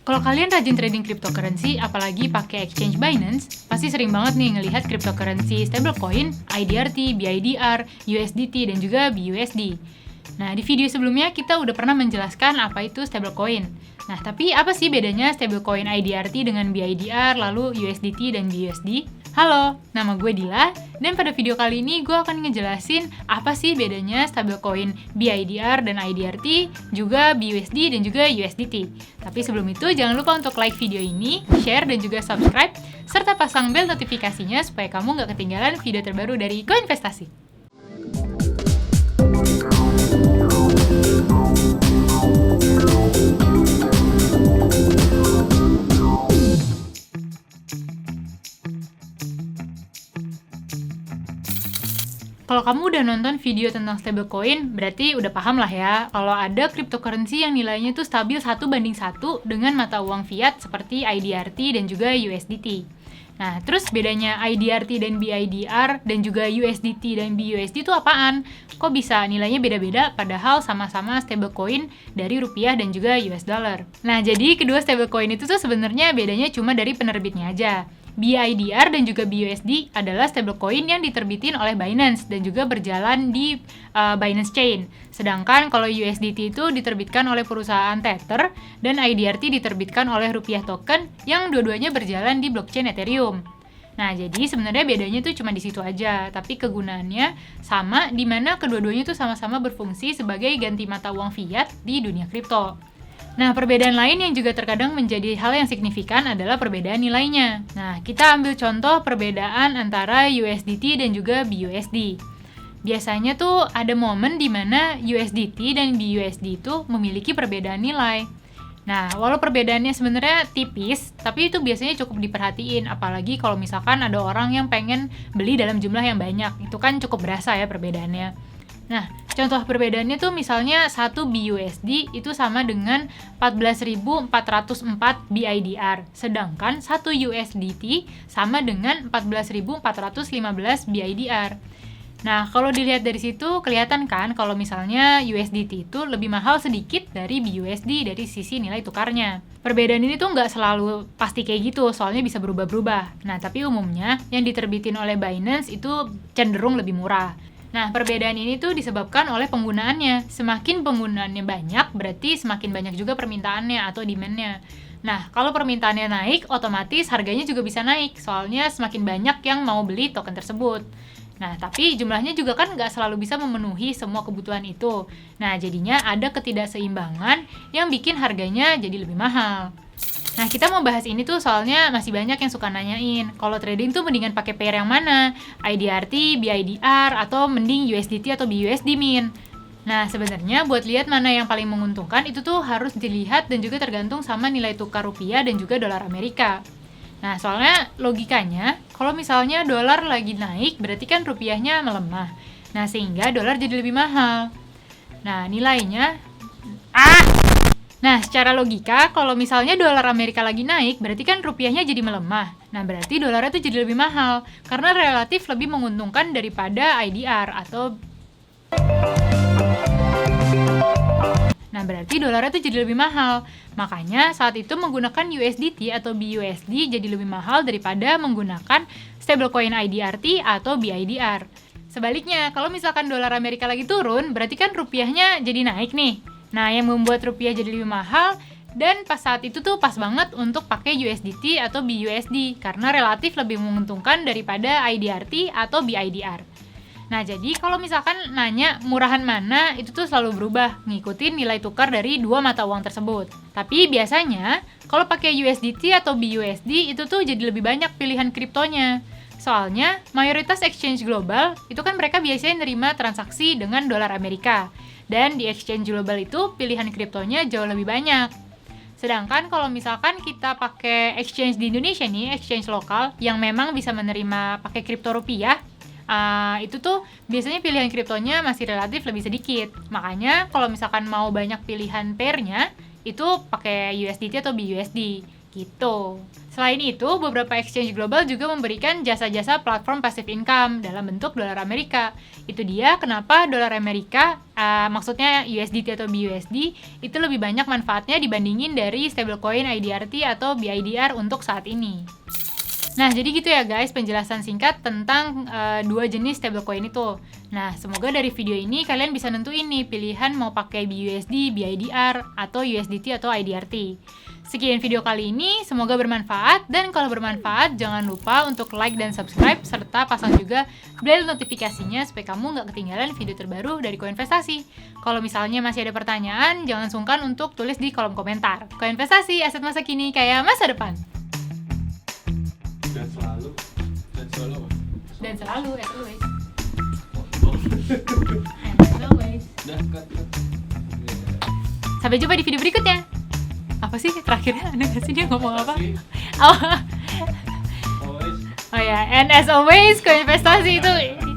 Kalau kalian rajin trading cryptocurrency, apalagi pakai exchange Binance, pasti sering banget nih ngelihat cryptocurrency stablecoin, IDRT, BIDR, USDT, dan juga BUSD. Nah, di video sebelumnya kita udah pernah menjelaskan apa itu stablecoin. Nah, tapi apa sih bedanya stablecoin IDRT dengan BIDR, lalu USDT dan BUSD? Halo, nama gue Dila, dan pada video kali ini gue akan ngejelasin apa sih bedanya stablecoin BIDR dan IDRT, juga BUSD dan juga USDT. Tapi sebelum itu, jangan lupa untuk like video ini, share dan juga subscribe, serta pasang bel notifikasinya supaya kamu nggak ketinggalan video terbaru dari Go Investasi. Kalau kamu udah nonton video tentang stablecoin, berarti udah paham lah ya kalau ada cryptocurrency yang nilainya itu stabil 1:1 dengan mata uang fiat seperti IDRT dan juga USDT. Nah, terus bedanya IDRT dan BIDR dan juga USDT dan BUSD itu apaan? Kok bisa nilainya beda-beda padahal sama-sama stablecoin dari rupiah dan juga US dollar? Nah, jadi kedua stablecoin itu tuh sebenarnya bedanya cuma dari penerbitnya aja. BIDR dan juga BUSD adalah stablecoin yang diterbitin oleh Binance dan juga berjalan di Binance Chain. Sedangkan kalau USDT itu diterbitkan oleh perusahaan Tether dan IDRT diterbitkan oleh rupiah token yang dua-duanya berjalan di blockchain Ethereum. Nah, jadi sebenarnya bedanya itu cuma di situ aja, tapi kegunaannya sama di mana kedua-duanya itu sama-sama berfungsi sebagai ganti mata uang fiat di dunia kripto. Nah, perbedaan lain yang juga terkadang menjadi hal yang signifikan adalah perbedaan nilainya. Nah, kita ambil contoh perbedaan antara USDT dan juga BUSD. Biasanya tuh ada momen di mana USDT dan BUSD itu memiliki perbedaan nilai. Nah, walau perbedaannya sebenarnya tipis, tapi itu biasanya cukup diperhatiin, apalagi kalau misalkan ada orang yang pengen beli dalam jumlah yang banyak. Itu kan cukup berasa ya perbedaannya. Nah, contoh perbedaannya tuh misalnya 1 BUSD itu sama dengan 14.404 BIDR, sedangkan 1 USDT sama dengan 14.415 BIDR. Nah, kalau dilihat dari situ kelihatan kan kalau misalnya USDT itu lebih mahal sedikit dari BUSD dari sisi nilai tukarnya. Perbedaan ini tuh nggak selalu pasti kayak gitu, soalnya bisa berubah-berubah. Nah, tapi umumnya yang diterbitin oleh Binance itu cenderung lebih murah. Nah, perbedaan ini tuh disebabkan oleh penggunaannya. Semakin penggunaannya banyak, berarti semakin banyak juga permintaannya atau demand-nya. Nah, kalau permintaannya naik, otomatis harganya juga bisa naik, soalnya semakin banyak yang mau beli token tersebut. Nah, tapi jumlahnya juga kan nggak selalu bisa memenuhi semua kebutuhan itu. Nah, jadinya ada ketidakseimbangan yang bikin harganya jadi lebih mahal. Nah, kita mau bahas ini tuh soalnya masih banyak yang suka nanyain, kalau trading tuh mendingan pakai pair yang mana? IDRT, BIDR, atau mending USDT atau BUSD, Min? Nah, sebenarnya buat lihat mana yang paling menguntungkan itu tuh harus dilihat dan juga tergantung sama nilai tukar rupiah dan juga dolar Amerika. Nah, soalnya logikanya, kalau misalnya dolar lagi naik, berarti kan rupiahnya melemah. Nah, sehingga dolar jadi lebih mahal. Nah, nilainya... Nah, secara logika, kalau misalnya dolar Amerika lagi naik, berarti kan rupiahnya jadi melemah. Nah, berarti dolarnya tuh jadi lebih mahal, karena relatif lebih menguntungkan daripada IDR atau... Nah, berarti dolarnya tuh jadi lebih mahal. Makanya, saat itu menggunakan USDT atau BUSD jadi lebih mahal daripada menggunakan stablecoin IDRT atau BIDR. Sebaliknya, kalau misalkan dolar Amerika lagi turun, berarti kan rupiahnya jadi naik nih. Nah, yang membuat rupiah jadi lebih mahal dan pas saat itu tuh pas banget untuk pakai USDT atau BUSD karena relatif lebih menguntungkan daripada IDRT atau BIDR. Nah, jadi kalau misalkan nanya murahan mana, itu tuh selalu berubah ngikutin nilai tukar dari dua mata uang tersebut. Tapi biasanya kalau pakai USDT atau BUSD itu tuh jadi lebih banyak pilihan kriptonya. Soalnya mayoritas exchange global itu kan mereka biasanya nerima transaksi dengan dolar Amerika. Dan di exchange global itu pilihan kriptonya jauh lebih banyak. Sedangkan kalau misalkan kita pakai exchange di Indonesia nih, exchange lokal yang memang bisa menerima pakai kripto rupiah, itu tuh biasanya pilihan kriptonya masih relatif lebih sedikit. Makanya kalau misalkan mau banyak pilihan pairnya, itu pakai USDT atau BUSD. gitu. Selain itu, beberapa exchange global juga memberikan jasa-jasa platform passive income dalam bentuk dolar Amerika. Itu dia kenapa dolar Amerika, maksudnya USDT atau BUSD, itu lebih banyak manfaatnya dibandingin dari stablecoin IDRT atau BIDR untuk saat ini. Nah, jadi gitu ya guys penjelasan singkat tentang dua jenis stablecoin itu. Nah, semoga dari video ini kalian bisa nentuin nih pilihan mau pakai BUSD, BIDR, atau USDT atau IDRT. Sekian video kali ini, semoga bermanfaat, dan kalau bermanfaat jangan lupa untuk like dan subscribe, serta pasang juga bell notifikasinya supaya kamu nggak ketinggalan video terbaru dari Koinvestasi. Kalau misalnya masih ada pertanyaan, jangan sungkan untuk tulis di kolom komentar. Koinvestasi, aset masa kini kayak masa depan. Dan selalu apa? Dan selalu, as always. Dah, cut. Sampai jumpa di video berikutnya. Apa sih terakhirnya? Ada nggak sih dia ngomong apa? Sih, Oh, always. oh ya, and as always, Koinvestasi itu